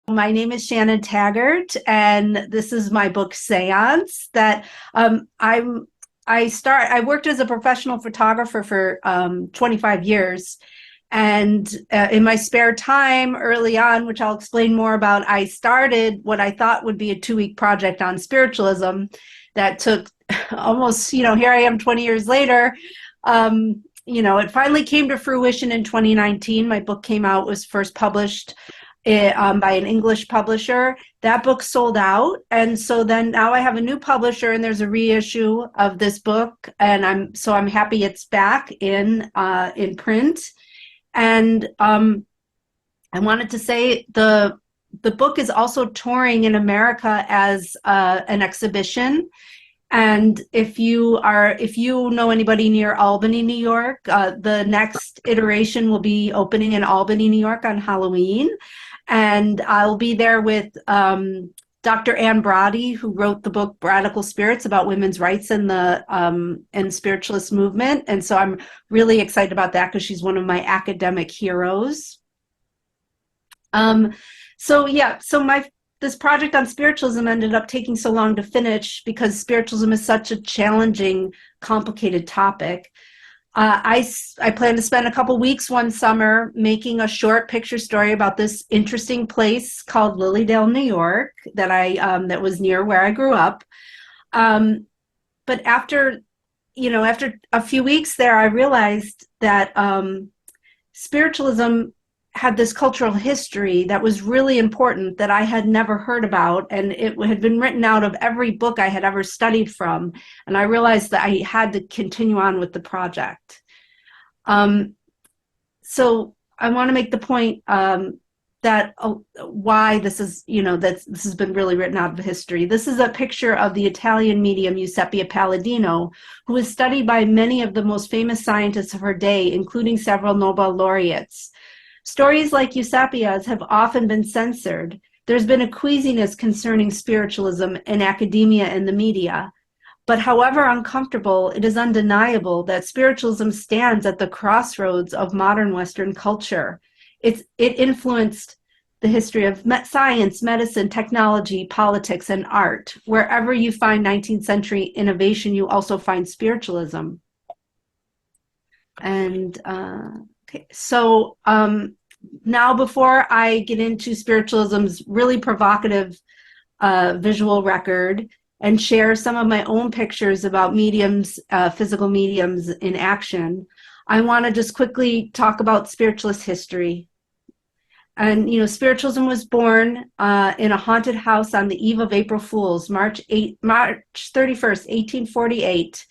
My name is Shannon Taggart, and this is my book Seance. That I worked as a professional photographer for 25 years, and in my spare time early on, which I'll explain more about, I started what I thought would be a 2-week project on spiritualism that took almost, here I am 20 years later. It finally came to fruition in 2019. My book came out, was first published by an English publisher. That book sold out, and so then now I have a new publisher, and there's a reissue of this book, and I'm happy it's back in print. And I wanted to say the book is also touring in America as an exhibition. And if you know anybody near Albany, New York, the next iteration will be opening in Albany, New York on Halloween. And I'll be there with Dr. Ann Brody, who wrote the book Radical Spirits about women's rights in the spiritualist movement. And so I'm really excited about that because she's one of my academic heroes. This project on spiritualism ended up taking so long to finish because spiritualism is such a challenging, complicated topic. I plan to spend a couple weeks one summer making a short picture story about this interesting place called Lilydale, New York, that was near where I grew up. But after a few weeks there, I realized that spiritualism had this cultural history that was really important that I had never heard about, and it had been written out of every book I had ever studied from, and I realized that I had to continue on with the project. So I want to make the point that why this is, that this has been really written out of history. This is a picture of the Italian medium Eusebia Palladino, who was studied by many of the most famous scientists of her day, including several Nobel laureates. Stories like Eusebia's have often been censored. There's been a queasiness concerning spiritualism in academia and the media. But however uncomfortable, it is undeniable that spiritualism stands at the crossroads of modern Western culture. It influenced the history of science, medicine, technology, politics, and art. Wherever you find 19th century innovation, you also find spiritualism. And okay, so now before I get into spiritualism's really provocative visual record and share some of my own pictures about mediums, physical mediums in action, I want to just quickly talk about spiritualist history. And, spiritualism was born in a haunted house on the eve of April Fool's, March 31st, 1848.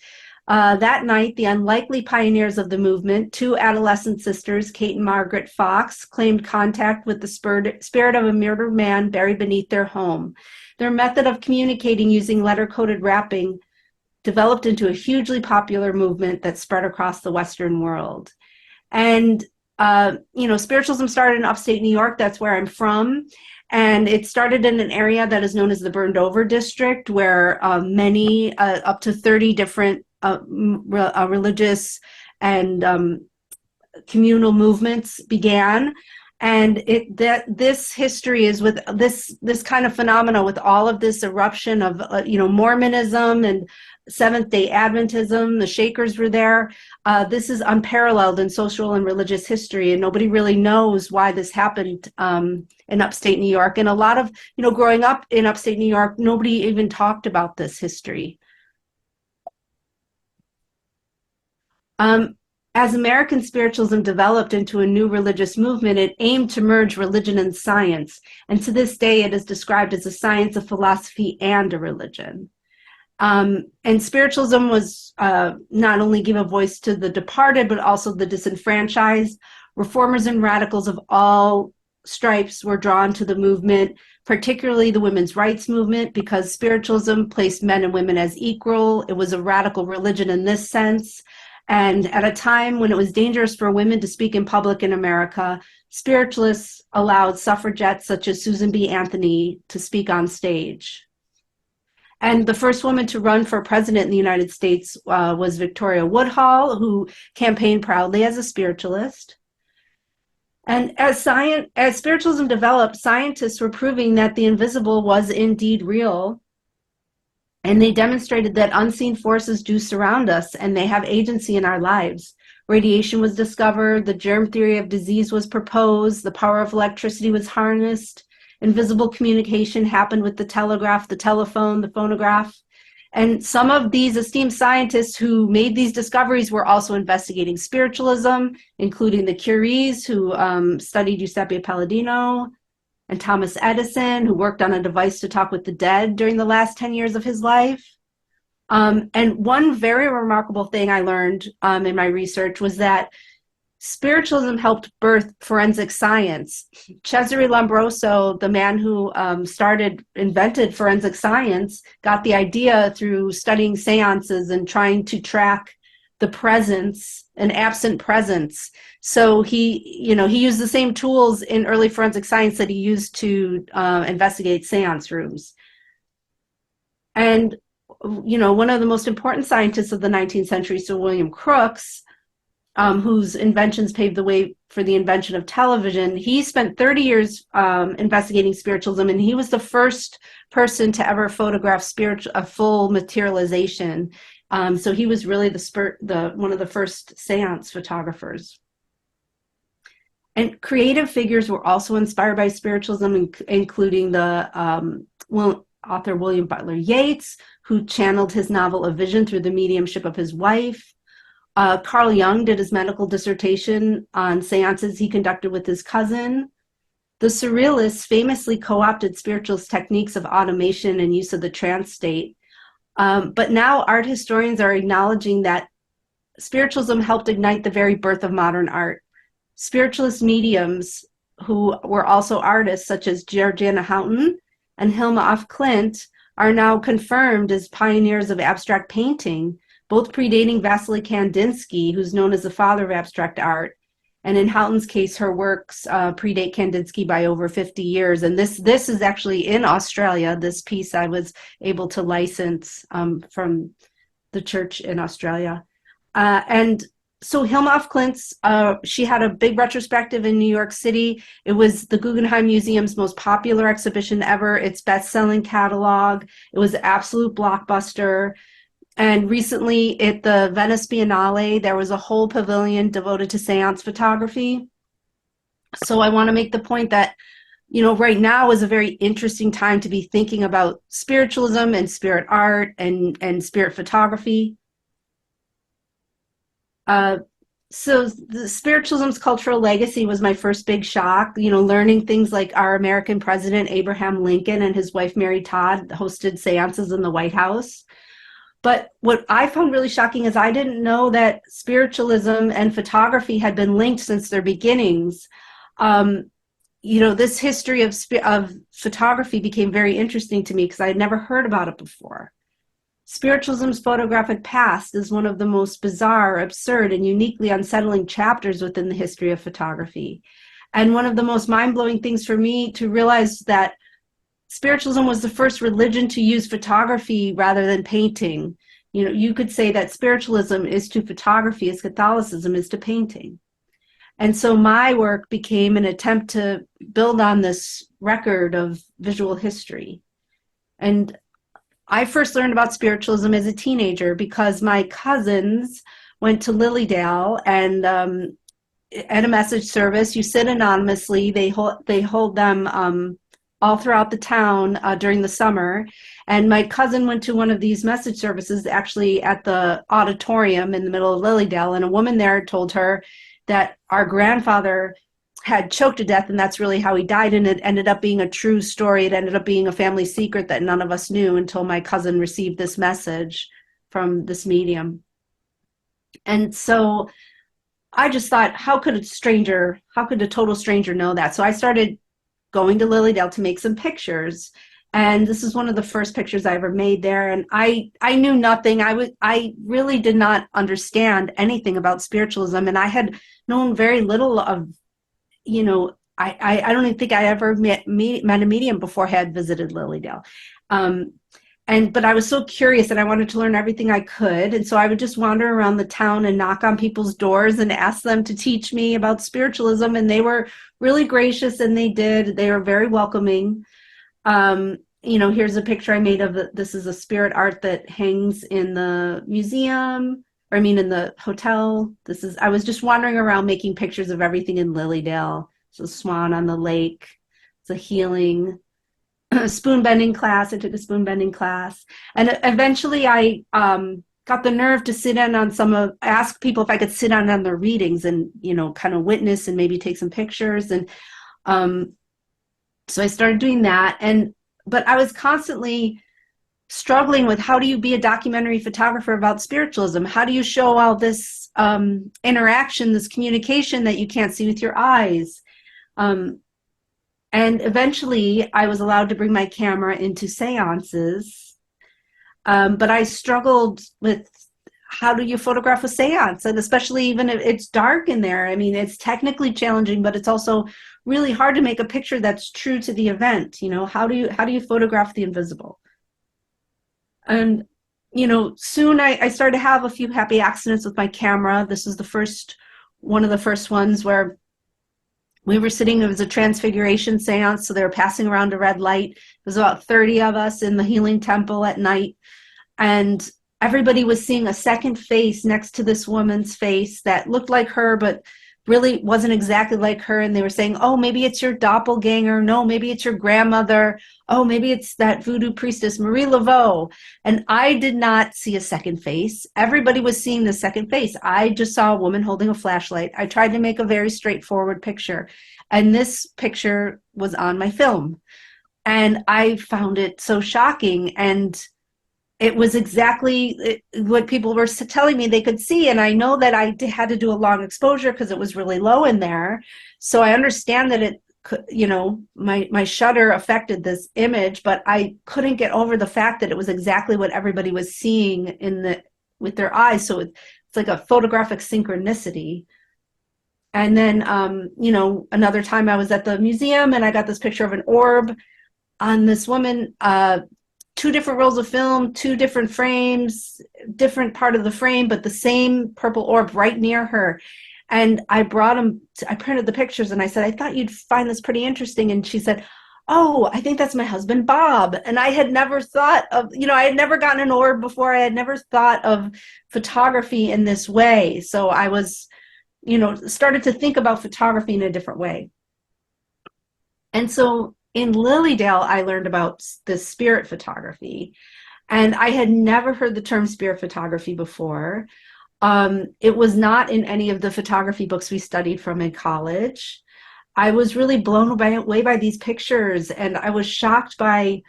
That night, the unlikely pioneers of the movement, two adolescent sisters, Kate and Margaret Fox, claimed contact with the spirit of a murdered man buried beneath their home. Their method of communicating using letter-coded rapping developed into a hugely popular movement that spread across the Western world. And, spiritualism started in upstate New York. That's where I'm from. And it started in an area that is known as the Burned Over District, where many, up to 30 different religious and communal movements began. And this history is with this kind of phenomena, with all of this eruption of Mormonism and Seventh-day Adventism. The Shakers were there. This is unparalleled in social and religious history, and nobody really knows why this happened in upstate New York. And a lot of growing up in upstate New York, nobody even talked about this history. As American spiritualism developed into a new religious movement, it aimed to merge religion and science. And to this day, it is described as a science, a philosophy, and a religion. And spiritualism was not only give a voice to the departed, but also the disenfranchised. Reformers and radicals of all stripes were drawn to the movement, particularly the women's rights movement, because spiritualism placed men and women as equal. It was a radical religion in this sense. And at a time when it was dangerous for women to speak in public in America, spiritualists allowed suffragettes such as Susan B. Anthony to speak on stage. And the first woman to run for president in the United States was Victoria Woodhull, who campaigned proudly as a spiritualist. And as spiritualism developed, scientists were proving that the invisible was indeed real. And they demonstrated that unseen forces do surround us and they have agency in our lives. Radiation was discovered, the germ theory of disease was proposed, the power of electricity was harnessed, invisible communication happened with the telegraph, the telephone, the phonograph. And some of these esteemed scientists who made these discoveries were also investigating spiritualism, including the Curies, who studied Giuseppe Palladino, and Thomas Edison, who worked on a device to talk with the dead during the last 10 years of his life. And one very remarkable thing I learned in my research was that spiritualism helped birth forensic science. Cesare Lombroso, the man who invented forensic science, got the idea through studying seances and trying to track the presence, an absent presence. So he used the same tools in early forensic science that he used to investigate seance rooms. And, one of the most important scientists of the 19th century, Sir William Crookes, whose inventions paved the way for the invention of television, he spent 30 years investigating spiritualism, and he was the first person to ever photograph a full materialization. So he was really one of the first seance photographers. And creative figures were also inspired by spiritualism, including the author William Butler Yeats, who channeled his novel A Vision through the mediumship of his wife. Carl Jung did his medical dissertation on seances he conducted with his cousin. The Surrealists famously co-opted spiritualist techniques of automation and use of the trance state. But now art historians are acknowledging that spiritualism helped ignite the very birth of modern art. Spiritualist mediums who were also artists, such as Georgiana Houghton and Hilma af Klint, are now confirmed as pioneers of abstract painting, both predating Vasily Kandinsky, who's known as the father of abstract art. And in Houghton's case, her works predate Kandinsky by over 50 years. And this is actually in Australia. This piece I was able to license from the church in Australia. And so Hilma af Klint's, she had a big retrospective in New York City. It was the Guggenheim Museum's most popular exhibition ever, its best-selling catalog. It was an absolute blockbuster. And recently at the Venice Biennale, there was a whole pavilion devoted to seance photography. So I want to make the point that, right now is a very interesting time to be thinking about spiritualism and spirit art and spirit photography. So the spiritualism's cultural legacy was my first big shock, learning things like our American president, Abraham Lincoln, and his wife, Mary Todd, hosted seances in the White House. But what I found really shocking is I didn't know that spiritualism and photography had been linked since their beginnings. This history of photography became very interesting to me because I had never heard about it before. Spiritualism's photographic past is one of the most bizarre, absurd, and uniquely unsettling chapters within the history of photography. And one of the most mind-blowing things for me to realize that spiritualism was the first religion to use photography rather than painting. You could say that spiritualism is to photography as Catholicism is to painting. And so my work became an attempt to build on this record of visual history. And I first learned about spiritualism as a teenager because my cousins went to Lilydale, and at a message service, you sit anonymously. They hold them all throughout the town during the summer. And my cousin went to one of these message services actually at the auditorium in the middle of Lilydale, and a woman there told her that our grandfather had choked to death, and that's really how he died. And it ended up being a true story. It ended up being a family secret that none of us knew until my cousin received this message from this medium. And so I just thought, how could a total stranger know that? So I started going to Lilydale to make some pictures. And this is one of the first pictures I ever made there. And I knew nothing. I really did not understand anything about spiritualism. And I had known very little of, I don't even think I ever met a medium before I had visited Lilydale. but I was so curious and I wanted to learn everything I could. And so I would just wander around the town and knock on people's doors and ask them to teach me about spiritualism. And they were really gracious, and they did. They were very welcoming. Here's a picture I made of this is a spirit art that hangs in the museum, in the hotel. I was just wandering around making pictures of everything in Lilydale. So swan on the lake. It's a healing spoon bending class. I took a spoon bending class, and eventually I got the nerve to sit in on ask people if I could sit on their readings and kind of witness and maybe take some pictures. And so I started doing that, but I was constantly struggling with, how do you be a documentary photographer about spiritualism? How do you show all this interaction, this communication that you can't see with your eyes? And eventually I was allowed to bring my camera into seances, but I struggled with, how do you photograph a seance? And especially even if it's dark in there. It's technically challenging, but it's also really hard to make a picture that's true to the event. How do you photograph the invisible? And soon I started to have a few happy accidents with my camera. This was one of the first ones where we were sitting. It was a transfiguration seance, so they were passing around a red light. There was about 30 of us in the healing temple at night, and everybody was seeing a second face next to this woman's face that looked like her, but really wasn't exactly like her. And they were saying, oh, maybe it's your doppelganger. No, maybe it's your grandmother. Oh, maybe it's that voodoo priestess, Marie Laveau. And I did not see a second face. Everybody was seeing the second face. I just saw a woman holding a flashlight. I tried to make a very straightforward picture. And this picture was on my film. And I found it so shocking. And it was exactly what people were telling me they could see. And I know that I had to do a long exposure because it was really low in there. So I understand that it could, my shutter affected this image, but I couldn't get over the fact that it was exactly what everybody was seeing with their eyes. So it's like a photographic synchronicity. And then, another time I was at the museum and I got this picture of an orb on this woman, 2 different rolls of film, 2 different frames, different part of the frame, but the same purple orb right near her. And I printed the pictures and I said, I thought you'd find this pretty interesting. And she said, oh, I think that's my husband, Bob. And I had never thought of, I had never gotten an orb before. I had never thought of photography in this way. So I was, started to think about photography in a different way. And so in Lilydale, I learned about this spirit photography, and I had never heard the term spirit photography before. It was not in any of the photography books we studied from in college. I was really blown away by these pictures, and I was shocked by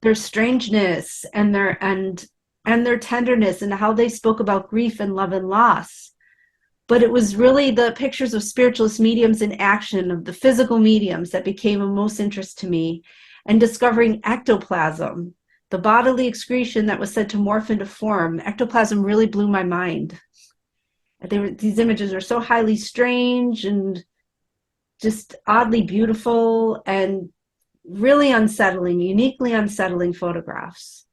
their strangeness and their tenderness and how they spoke about grief and love and loss. But it was really the pictures of spiritualist mediums in action, of the physical mediums, that became of most interest to me. And discovering ectoplasm, the bodily excretion that was said to morph into form, ectoplasm really blew my mind. These images are so highly strange and just oddly beautiful and really unsettling, uniquely unsettling photographs.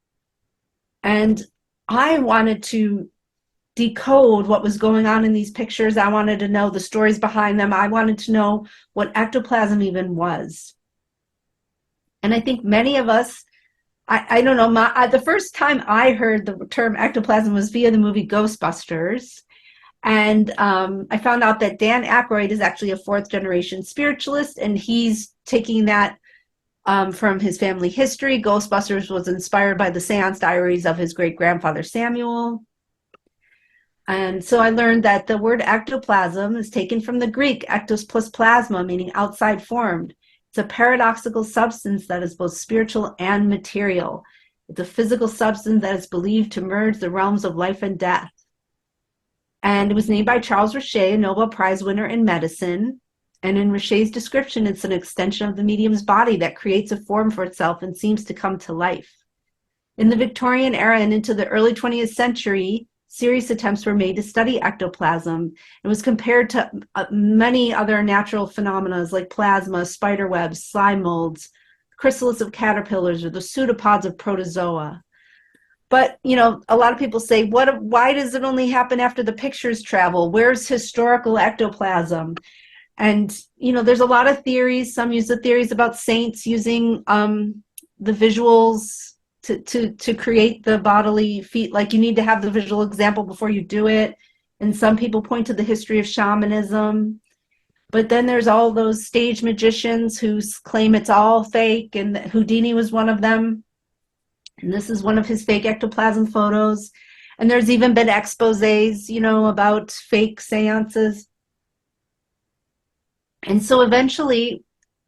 And I wanted to decode what was going on in these pictures. I wanted to know the stories behind them. I wanted to know what ectoplasm even was. And I think many of us, I don't know, the first time I heard the term ectoplasm was via the movie Ghostbusters. And I found out that Dan Aykroyd is actually a 4th generation spiritualist, and he's taking that from his family history. Ghostbusters was inspired by the seance diaries of his great-grandfather Samuel. And so I learned that the word ectoplasm is taken from the Greek ektos plus plasma, meaning outside formed. It's a paradoxical substance that is both spiritual and material. It's a physical substance that is believed to merge the realms of life and death. And it was named by Charles Richet, a Nobel Prize winner in medicine. And in Richet's description, it's an extension of the medium's body that creates a form for itself and seems to come to life. In the Victorian era and into the early 20th century, serious attempts were made to study ectoplasm. It was compared to many other natural phenomena like plasma, spider webs, slime molds, chrysalis of caterpillars, or the pseudopods of protozoa. But, you know, a lot of people say, why does it only happen after the pictures travel? Where's historical ectoplasm? And, you know, there's a lot of theories. Some use the theories about saints using the visuals to create the bodily feat. Like, you need to have the visual example before you do it. And some people point to the history of shamanism. But then there's all those stage magicians who claim it's all fake, and Houdini was one of them. And this is one of his fake ectoplasm photos. And there's even been exposés, you know, about fake seances. And so eventually,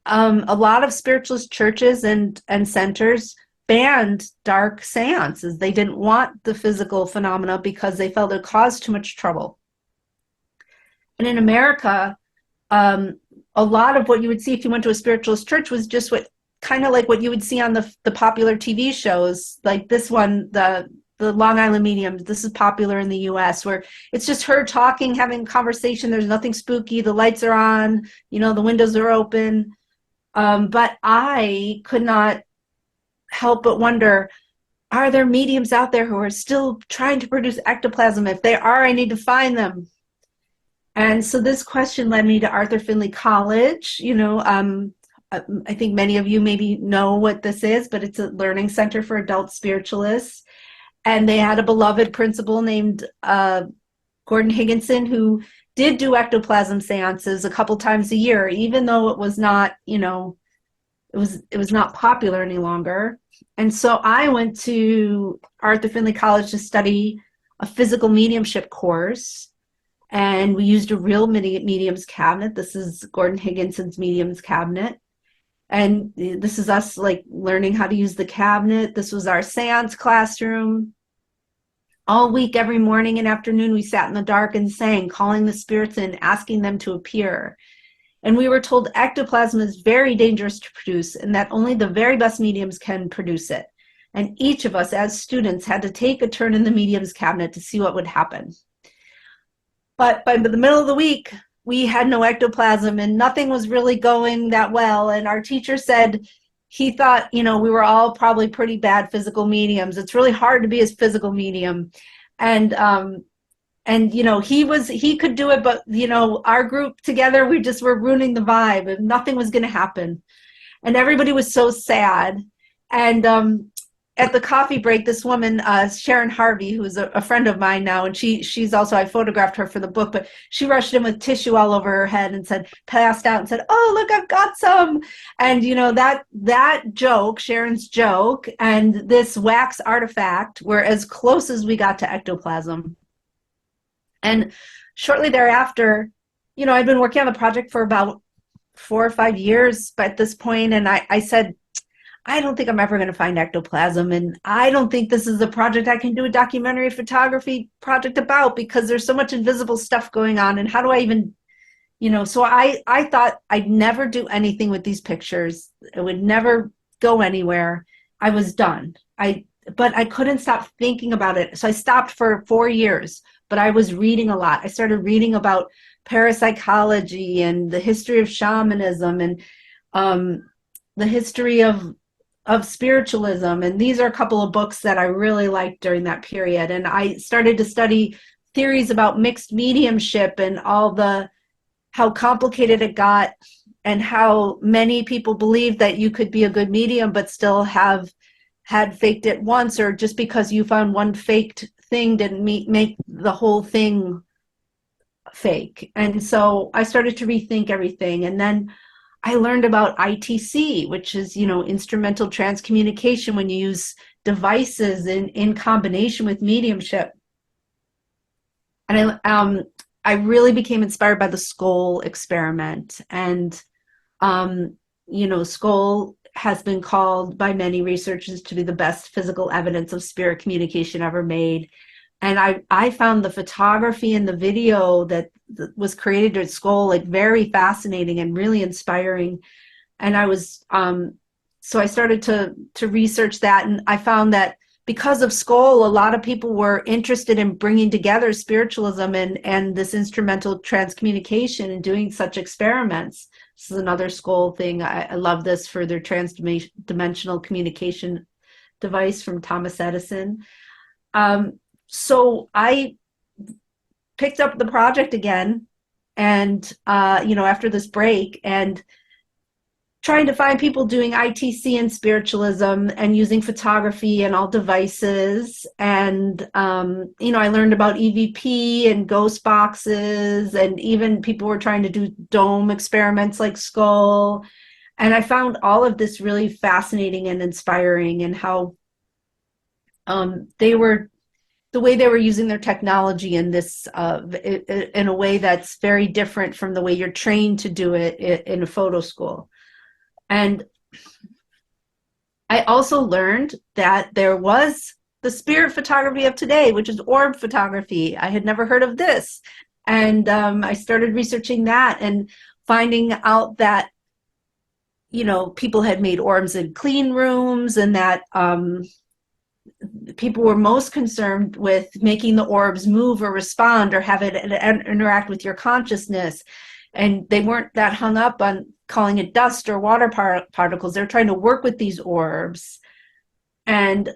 a lot of spiritualist churches and centers banned dark seances. They didn't want the physical phenomena because they felt it caused too much trouble. And in America, a lot of what you would see if you went to a spiritualist church was just kind of like what you would see on the popular TV shows, like this one, the Long Island Mediums. This is popular in the US, where it's just her talking, having a conversation. There's nothing spooky. The lights are on, you know, the windows are open. But I could not help but wonder, are there mediums out there who are still trying to produce ectoplasm? If they are, I need to find them. And so this question led me to Arthur Findlay College. You know, I think many of you maybe know what this is, but it's a learning center for adult spiritualists. And they had a beloved principal named Gordon Higginson, who did do ectoplasm seances a couple times a year, even though it was not, you know, it was not popular any longer. And so I went to Arthur Findlay College to study a physical mediumship course. And we used a real medium's cabinet. This is Gordon Higginson's medium's cabinet. And this is us like learning how to use the cabinet. This was our seance classroom. All week, every morning and afternoon, we sat in the dark and sang, calling the spirits in, asking them to appear. And we were told ectoplasm is very dangerous to produce and that only the very best mediums can produce it. And each of us as students had to take a turn in the medium's cabinet to see what would happen. But by the middle of the week, we had no ectoplasm and nothing was really going that well. And our teacher said he thought, you know, we were all probably pretty bad physical mediums. It's really hard to be a physical medium. And you know, he could do it, but, you know, our group together, we just were ruining the vibe and nothing was going to happen. And everybody was so sad. And at the coffee break, this woman, Sharon Harvey, who is a friend of mine now, and she's also, I photographed her for the book, but she rushed in with tissue all over her head and passed out and said, "Oh, look, I've got some." And, you know, that joke, Sharon's joke, and this wax artifact were as close as we got to ectoplasm. And shortly thereafter, you know, I'd been working on the project for about 4 or 5 years at this point, and I said, I don't think I'm ever going to find ectoplasm, and I don't think this is a project I can do a documentary photography project about, because there's so much invisible stuff going on, and how do I even, you know, so I thought I'd never do anything with these pictures. It would never go anywhere. I was done. But I couldn't stop thinking about it. So I stopped for 4 years, but I was reading a lot. I started reading about parapsychology and the history of shamanism and the history of spiritualism. And these are a couple of books that I really liked during that period. And I started to study theories about mixed mediumship and how complicated it got, and how many people believe that you could be a good medium but still had faked it once, or just because you found one faked thing didn't make the whole thing fake. And so I started to rethink everything. And then I learned about ITC, which is, you know, instrumental transcommunication, when you use devices in combination with mediumship. And I really became inspired by the Skoll experiment. And, you know, Skoll has been called by many researchers to be the best physical evidence of spirit communication ever made. And I found the photography and the video that was created at Skoll like very fascinating and really inspiring. And I was so I started to research that, and I found that because of Skoll, a lot of people were interested in bringing together spiritualism and this instrumental transcommunication and doing such experiments. This is another Skoll thing. I love this for their transdimensional communication device from Thomas Edison. So I picked up the project again, and after this break, and trying to find people doing ITC and spiritualism and using photography and all devices. And, I learned about EVP and ghost boxes, and even people were trying to do dome experiments like skull. And I found all of this really fascinating and inspiring, and how the way they were using their technology in this in a way that's very different from the way you're trained to do it in a photo school. And I also learned that there was the spirit photography of today, which is orb photography. I had never heard of this. And I started researching that and finding out that, people had made orbs in clean rooms, and that people were most concerned with making the orbs move or respond or have it interact with your consciousness. And they weren't that hung up on calling it dust or water particles. They're trying to work with these orbs. And,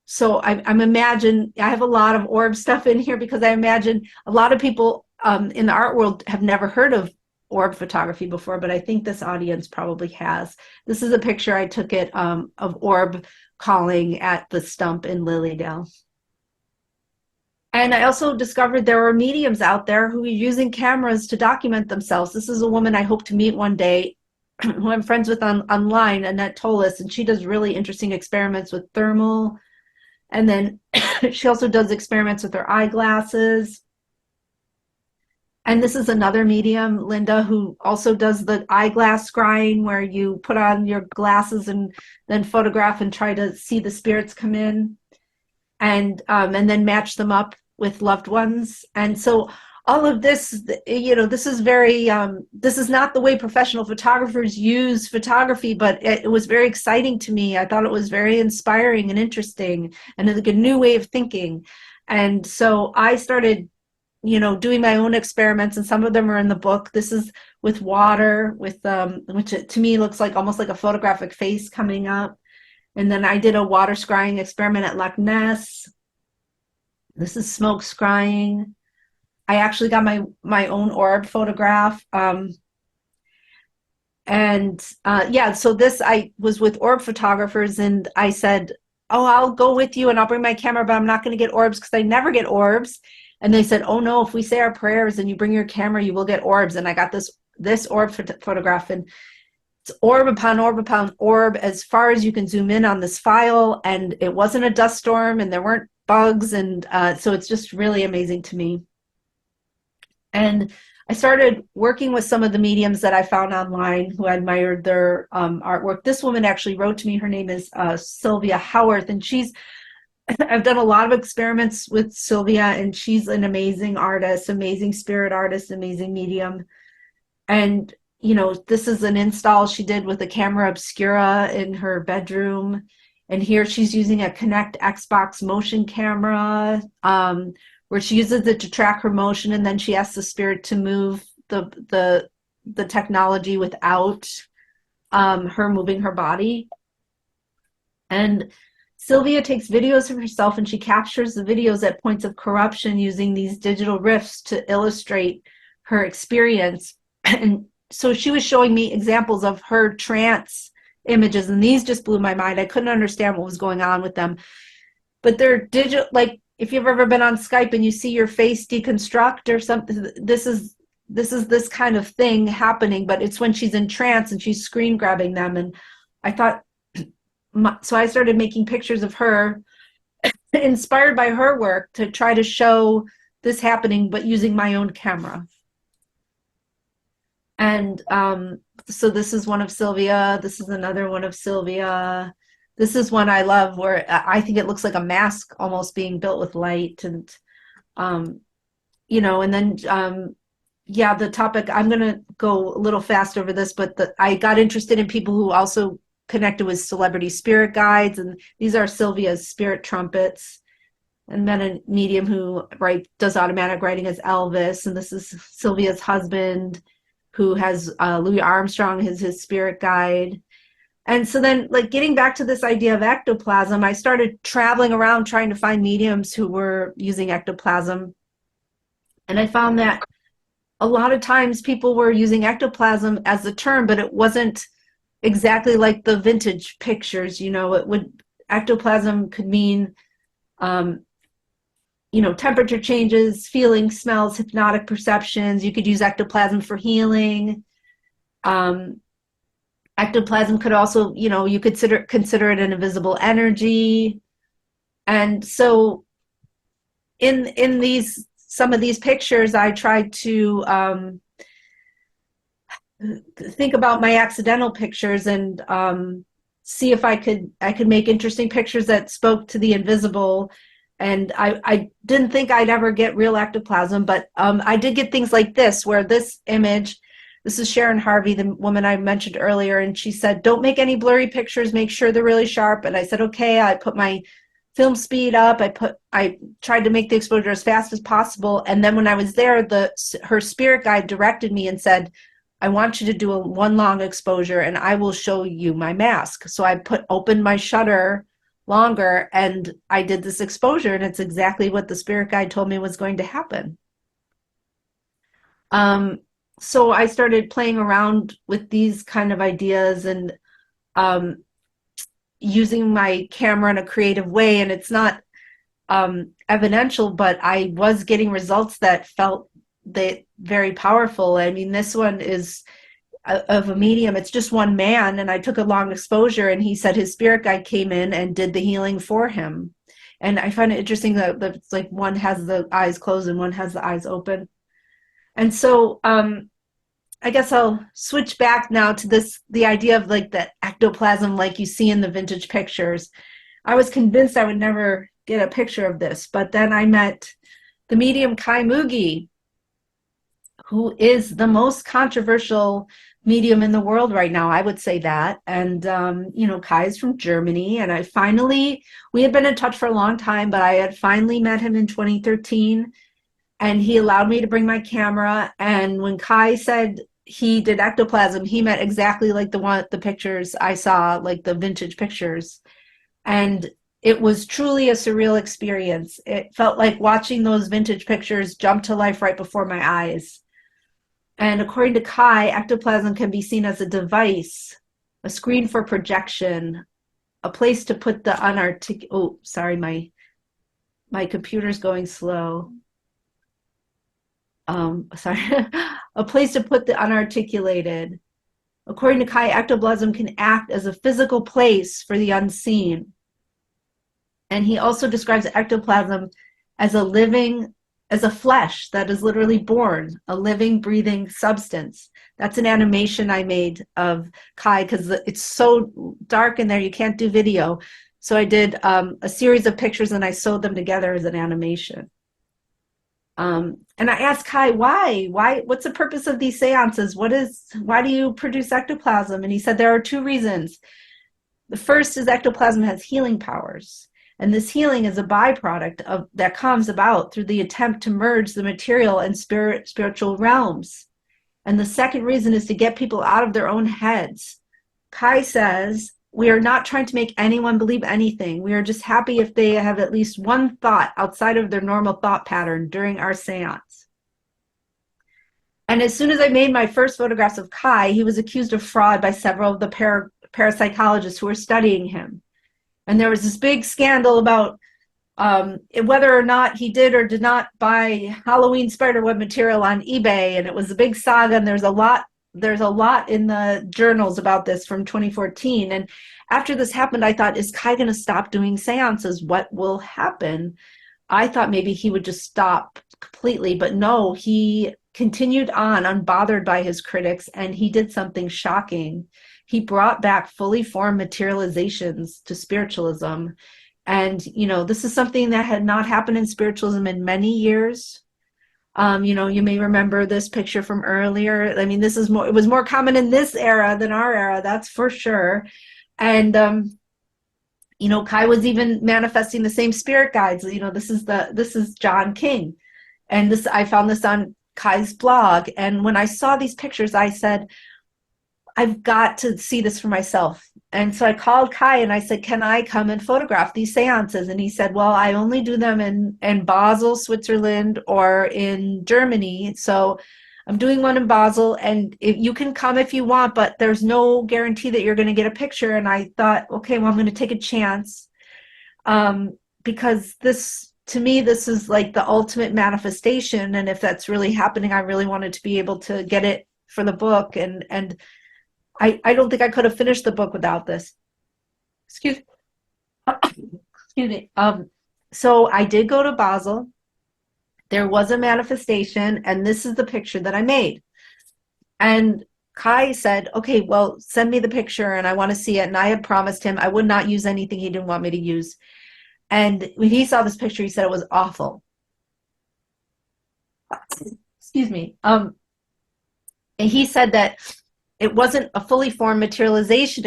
so I'm imagine, I have a lot of orb stuff in here because I imagine a lot of people in the art world have never heard of orb photography before, but I think this audience probably has. This is a picture I took of orb calling at the stump in Lilydale. And I also discovered there were mediums out there who are using cameras to document themselves. This is a woman I hope to meet one day, who I'm friends with online, Annette Tolis, and she does really interesting experiments with thermal. And then she also does experiments with her eyeglasses. And this is another medium, Linda, who also does the eyeglass scrying, where you put on your glasses and then photograph and try to see the spirits come in, and then match them up with loved ones. And so all of this, this is very, this is not the way professional photographers use photography, but it was very exciting to me. I thought it was very inspiring and interesting, and like a new way of thinking. And so I started doing my own experiments, and some of them are in the book. This is with water, with which to me looks like almost like a photographic face coming up. And then I did a water scrying experiment at Loch Ness. This is smoke scrying. I actually got my own orb photograph. So this, I was with orb photographers, and I said, oh, I'll go with you and I'll bring my camera, but I'm not going to get orbs because I never get orbs. And they said, oh no, if we say our prayers and you bring your camera, you will get orbs. And I got this orb photograph, and it's orb upon orb upon orb as far as you can zoom in on this file. And it wasn't a dust storm, and there weren't bugs. And so it's just really amazing to me. And I started working with some of the mediums that I found online who admired their artwork. This woman actually wrote to me. Her name is Sylvia Howarth, and I've done a lot of experiments with Sylvia, and she's an amazing artist, amazing spirit artist, amazing medium. And, this is an install she did with a camera obscura in her bedroom. And here she's using a Kinect Xbox motion camera, where she uses it to track her motion, and then she asks the spirit to move the technology without her moving her body. And Sylvia takes videos of herself, and she captures the videos at points of corruption using these digital riffs to illustrate her experience. And so she was showing me examples of her trance images, and these just blew my mind. I couldn't understand what was going on with them. But they're digital, like if you've ever been on Skype and you see your face deconstruct or something, this is this kind of thing happening, but it's when she's in trance and she's screen grabbing them. And I thought, so I started making pictures of her, inspired by her work, to try to show this happening, but using my own camera. And so this is one of Sylvia. This is another one of Sylvia. This is one I love, where I think it looks like a mask almost being built with light. And, and then, the topic, I'm going to go a little fast over this, but I got interested in people who also connected with celebrity spirit guides. And these are Sylvia's spirit trumpets. And then a medium who does automatic writing as Elvis. And this is Sylvia's husband, who has Louis Armstrong as his spirit guide. And so then, like, getting back to this idea of ectoplasm, I started traveling around trying to find mediums who were using ectoplasm. And I found that a lot of times people were using ectoplasm as the term, but it wasn't exactly like the vintage pictures. Ectoplasm could mean, temperature changes, feelings, smells, hypnotic perceptions. You could use ectoplasm for healing. Ectoplasm could also, you consider it an invisible energy. And so in some of these pictures, I tried to think about my accidental pictures and see if I could make interesting pictures that spoke to the invisible. And I didn't think I'd ever get real ectoplasm, but I did get things like this, where this image, this is Sharon Harvey, the woman I mentioned earlier, and she said, don't make any blurry pictures, make sure they're really sharp. And I said, okay. I put my film speed up. I tried to make the exposure as fast as possible. And then when I was there, her spirit guide directed me and said, I want you to do one long exposure and I will show you my mask. So I opened my shutter longer and I did this exposure, and it's exactly what the spirit guide told me was going to happen. So I started playing around with these kind of ideas and using my camera in a creative way. And it's not evidential, but I was getting results that felt very powerful. I mean, this one is of a medium. It's just one man, and I took a long exposure, and he said his spirit guide came in and did the healing for him. And I find it interesting that it's like one has the eyes closed and one has the eyes open. And so I guess I'll switch back now to the idea of like the ectoplasm like you see in the vintage pictures. I was convinced I would never get a picture of this, but then I met the medium Kai Mugi, who is the most controversial medium in the world right now, I would say that. And, Kai is from Germany, and we had been in touch for a long time, but I had finally met him in 2013, and he allowed me to bring my camera. And when Kai said he did ectoplasm, he meant exactly like the pictures I saw, like the vintage pictures. And it was truly a surreal experience. It felt like watching those vintage pictures jump to life right before my eyes. And according to Kai, ectoplasm can be seen as a device, a screen for projection, a place to put the my computer's going slow. A place to put the unarticulated. According to Kai, ectoplasm can act as a physical place for the unseen. And he also describes ectoplasm as a flesh that is literally born, a living, breathing substance. That's an animation I made of Kai because it's so dark in there, you can't do video. So I did a series of pictures and I sewed them together as an animation. And I asked Kai, why, what's the purpose of these seances? Why do you produce ectoplasm? And he said there are two reasons. The first is ectoplasm has healing powers. And this healing is a byproduct that comes about through the attempt to merge the material and spiritual realms. And the second reason is to get people out of their own heads. Kai says, we are not trying to make anyone believe anything. We are just happy if they have at least one thought outside of their normal thought pattern during our seance. And as soon as I made my first photographs of Kai, he was accused of fraud by several of the parapsychologists who were studying him. And there was this big scandal about whether or not he did or did not buy Halloween spiderweb material on eBay. And it was a big saga, and there's a lot in the journals about this from 2014. And after this happened, I thought, is Kai going to stop doing seances? What will happen? I thought maybe he would just stop completely, but no, he continued on unbothered by his critics, and he did something shocking. He brought back fully formed materializations to spiritualism. And, this is something that had not happened in spiritualism in many years. You may remember this picture from earlier. I mean, it was more common in this era than our era, that's for sure. And, Kai was even manifesting the same spirit guides. This is John King. And I found this on Kai's blog. And when I saw these pictures, I said, I've got to see this for myself. And so I called Kai and I said, can I come and photograph these seances? And he said, well, I only do them in Basel, Switzerland, or in Germany. So I'm doing one in Basel, and if you can come if you want, but there's no guarantee that you're going to get a picture. And I thought, okay, well, I'm going to take a chance, because this, to me, this is like the ultimate manifestation. And if that's really happening, I really wanted to be able to get it for the book. And I don't think I could have finished the book without this. Excuse me. So I did go to Basel. There was a manifestation, and this is the picture that I made. And Kai said, okay, well, send me the picture and I want to see it. And I had promised him I would not use anything he didn't want me to use. And when he saw this picture, he said it was awful. Excuse me. And he said that it wasn't a fully formed materialization,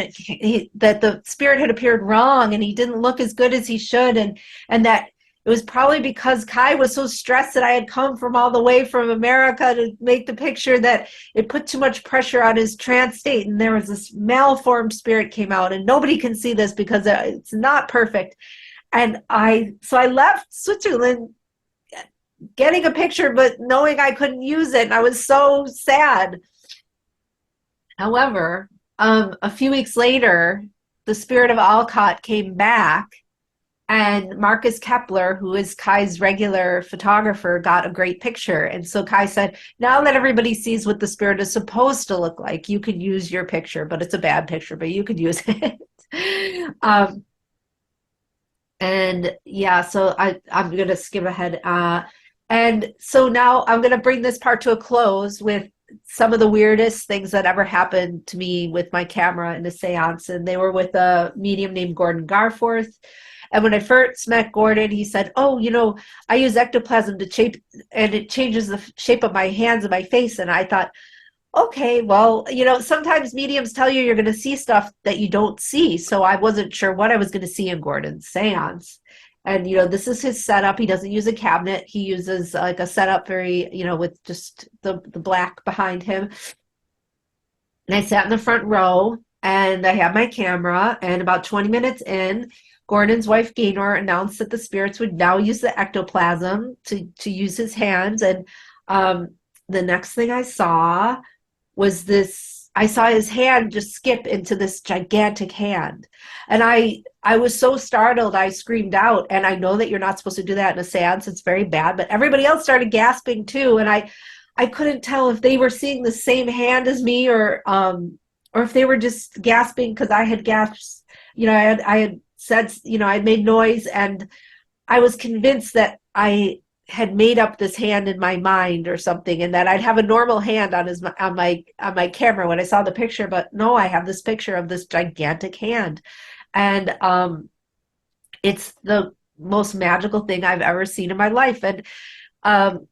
that the spirit had appeared wrong and he didn't look as good as he should, and that it was probably because Kai was so stressed that I had come from all the way from America to make the picture, that it put too much pressure on his trance state, and there was this malformed spirit came out, and nobody can see this because it's not perfect. And so I left Switzerland getting a picture, but knowing I couldn't use it, and I was so sad. However, a few weeks later, the spirit of Alcott came back, and Marcus Kepler, who is Kai's regular photographer, got a great picture. And so Kai said, now that everybody sees what the spirit is supposed to look like, you could use your picture, but it's a bad picture, but you could use it. And yeah, so I'm going to skip ahead. And so now I'm going to bring this part to a close with some of the weirdest things that ever happened to me with my camera in a seance. And they were with a medium named Gordon Garforth. And when I first met Gordon, he said, oh, you know, I use ectoplasm to shape, and it changes the shape of my hands and my face. And I thought, okay, well, you know, sometimes mediums tell you you're going to see stuff that you don't see. So I wasn't sure what I was going to see in Gordon's seance. And, you know, this is his setup. He doesn't use a cabinet. He uses like a setup very, you know, with just the black behind him. And I sat in the front row and I had my camera, and about 20 minutes in, Gordon's wife, Gaynor, announced that the spirits would now use the ectoplasm to use his hands. And the next thing I saw was this, I saw his hand just skip into this gigantic hand. And I was so startled, I screamed out. And I know that you're not supposed to do that in a seance. It's very bad. But everybody else started gasping too. And I couldn't tell if they were seeing the same hand as me, or if they were just gasping because I had gasped. You know, I had said, you know, I made noise, and I was convinced that I had made up this hand in my mind or something, and that I'd have a normal hand on my camera when I saw the picture. But no, I have this picture of this gigantic hand, and it's the most magical thing I've ever seen in my life. And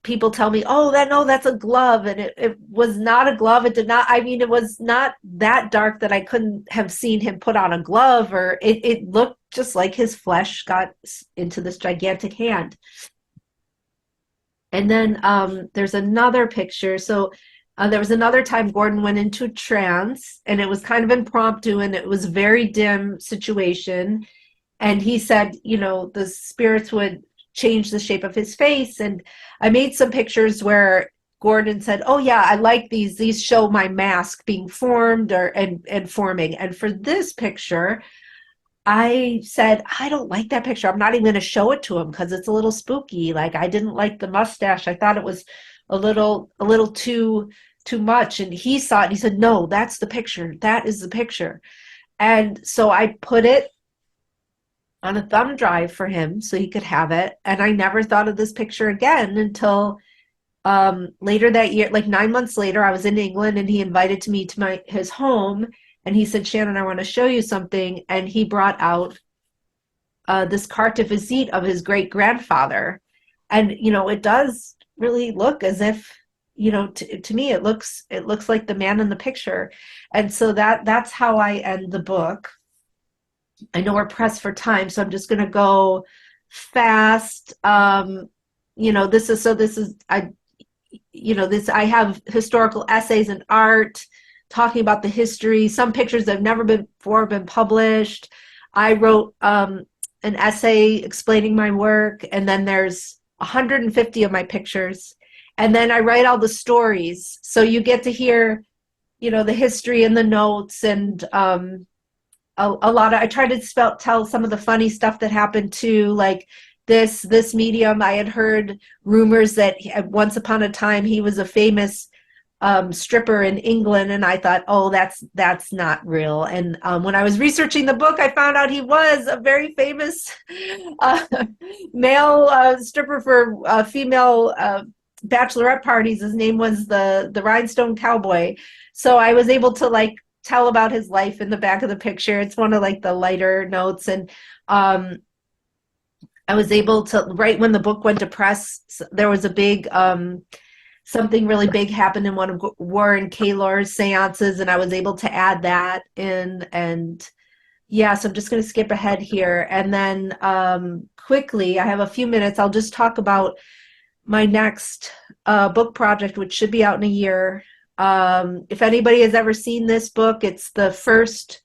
people tell me, oh, that's a glove, and it was not a glove. It did not, I mean, it was not that dark that I couldn't have seen him put on a glove, or it looked just like his flesh got into this gigantic hand. And then there's another picture. So there was another time Gordon went into a trance, and it was kind of impromptu, and it was a very dim situation. And he said, you know, the spirits would change the shape of his face. And I made some pictures where Gordon said, oh yeah, I like these show my mask being formed and forming. And for this picture, I said, I don't like that picture. I'm not even going to show it to him because it's a little spooky. Like, I didn't like the mustache. I thought it was a little too much. And he saw it and he said, no, that's the picture. That is the picture. And so I put it on a thumb drive for him so he could have it. And I never thought of this picture again until later that year, like 9 months later. I was in England, and he invited me to his home, and he said, Shannon, I want to show you something. And he brought out this carte de visite of his great grandfather. And, you know, it does really look as if, you know, to me, it looks like the man in the picture. And so that's how I end the book. I know we're pressed for time, so I'm just going to go fast. You know, I have historical essays and art. talking about the history. Some pictures that have never been published. I wrote an essay explaining my work, and then there's 150 of my pictures. And then I write all the stories. So you get to hear, the history and the notes, and a lot of, I try to tell some of the funny stuff that happened too, like this medium. I had heard rumors that once upon a time he was a famous stripper in England, and I thought, oh, that's not real. And when I was researching the book, I found out he was a very famous male stripper for female bachelorette parties. His name was the Rhinestone Cowboy. So I was able to like tell about his life in the back of the picture. It's one of like the lighter notes. And I was able to, right when the book went to press, there was a big something really big happened in one of Warren Kaylor's seances, and I was able to add that in. And yeah, so I'm just going to skip ahead here. And then quickly, I have a few minutes, I'll just talk about my next book project, which should be out in a year. If anybody has ever seen this book, it's the first,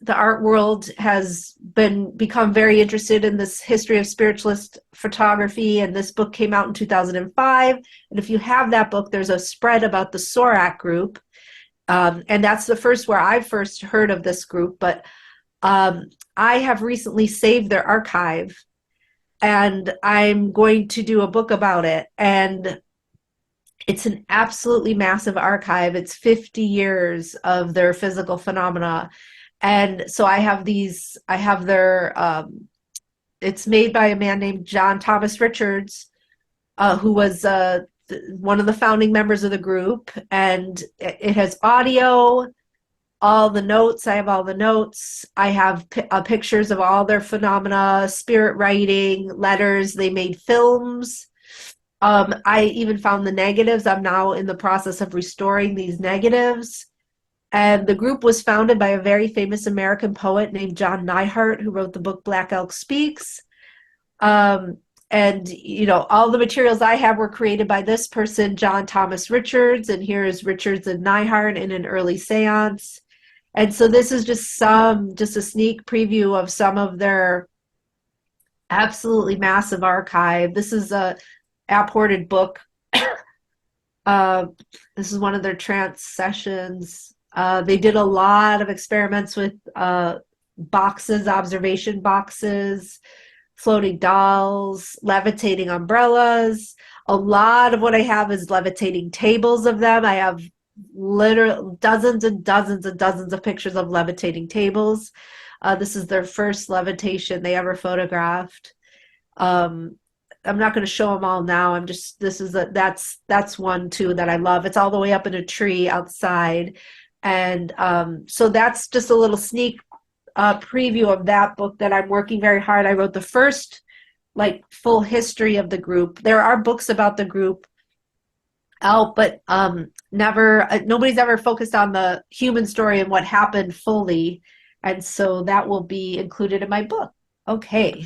the art world has become very interested in this history of spiritualist photography, and this book came out in 2005. And if you have that book, there's a spread about the SORRAT group, and that's the first where I first heard of this group. But I have recently saved their archive, and I'm going to do a book about it. And it's an absolutely massive archive. It's 50 years of their physical phenomena. And so I have their, it's made by a man named John Thomas Richards, who was one of the founding members of the group. And it has audio, all the notes. I have all the notes. I have pictures of all their phenomena, spirit writing, letters. They made films. I even found the negatives. I'm now in the process of restoring these negatives. And the group was founded by a very famous American poet named John Neihart, who wrote the book Black Elk Speaks. And, all the materials I have were created by this person, John Thomas Richards. And here is Richards and Neihart in an early seance. And so this is just a sneak preview of some of their absolutely massive archive. This is a apported book. This is one of their trance sessions. They did a lot of experiments with boxes, observation boxes, floating dolls, levitating umbrellas. A lot of what I have is levitating tables of them. I have literally dozens and dozens and dozens of pictures of levitating tables. This is their first levitation they ever photographed. I'm not going to show them all now. That's one too that I love. It's all the way up in a tree outside. And so that's just a little sneak preview of that book that I'm working very hard. I wrote the first full history of the group. There are books about the group out, but nobody's ever focused on the human story and what happened fully. And so that will be included in my book. Okay.